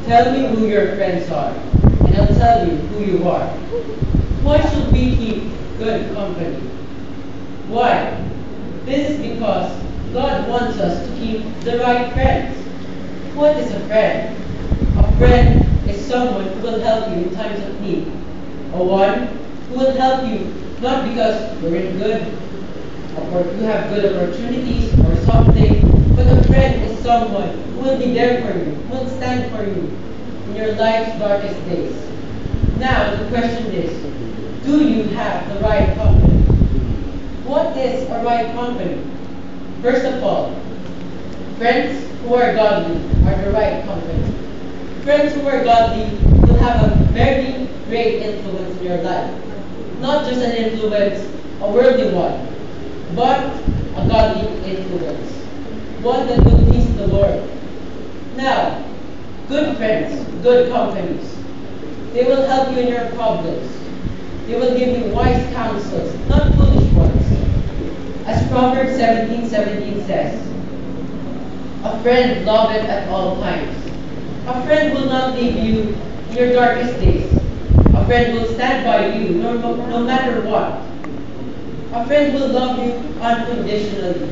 Tell me who your friends are, and I'll tell you who you are. Why should we keep good company? Why? This is because God wants us to keep the right friends. What is a friend? A friend is someone who will help you in times of need. A one who will help you not because you're in good or you have good opportunities or something, but a friend is someone who will be there for you, who will stand for you in your life's darkest days. Now, the question is, do you have the right company? What is a right company? First of all, friends who are godly are the right company. Friends who are godly will have a very great influence in your life. Not just an influence, a worldly one, but a godly influence. One that will please the Lord. Now, good friends, good companies, they will help you in your problems. They will give you wise counsels, not foolish ones. As Proverbs 17:17 says, a friend loveth at all times. A friend will not leave you in your darkest days. A friend will stand by you no matter what. A friend will love you unconditionally.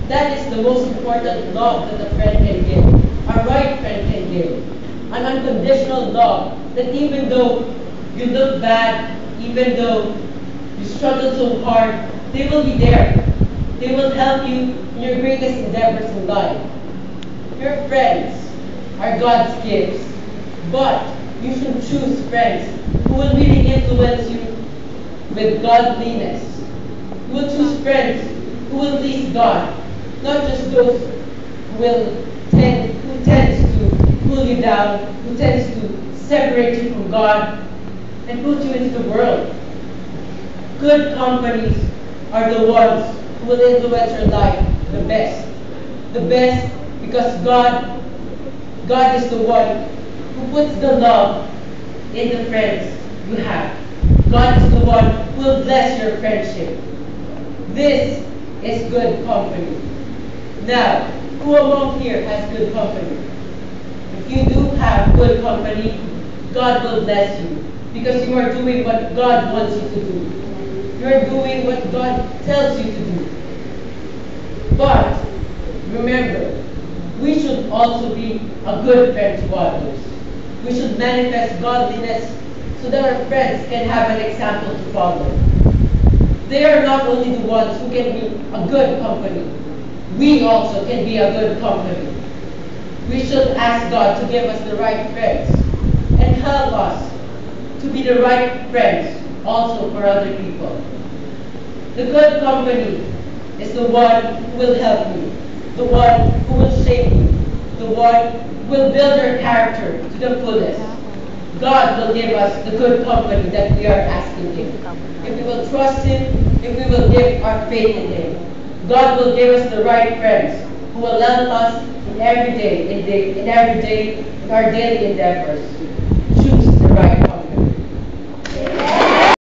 That is the most important love that a friend can give. A right friend can give. An unconditional love that even though you look bad, even though you struggle so hard, they will be there. They will help you in your greatest endeavors in life. Your friends are God's gifts, but you should choose friends who will really influence you with godliness. You will choose friends who will please God, not just those who tends to pull you down, who tends to separate you from God and put you into the world. Good companies are the ones who will influence your life the best. The best because God is the one who puts the love in the friends you have. God is the one who will bless your friendship. This is good company. Now, who among here has good company? If you do have good company, God will bless you because you are doing what God wants you to do. You are doing what God tells you to do. But remember, we should also be a good friend to others. We should manifest godliness so that our friends can have an example to follow. They are not only the ones who can be a good company, we also can be a good company. We should ask God to give us the right friends and help us to be the right friends also for other people. The good company is the one who will help you, the one who will shape you, the one who will build your character to the fullest. God will give us the good company that we are asking Him. If we will trust Him, if we will give our faith in Him, God will give us the right friends who will help us in every day, in our daily endeavors. Choose the right company.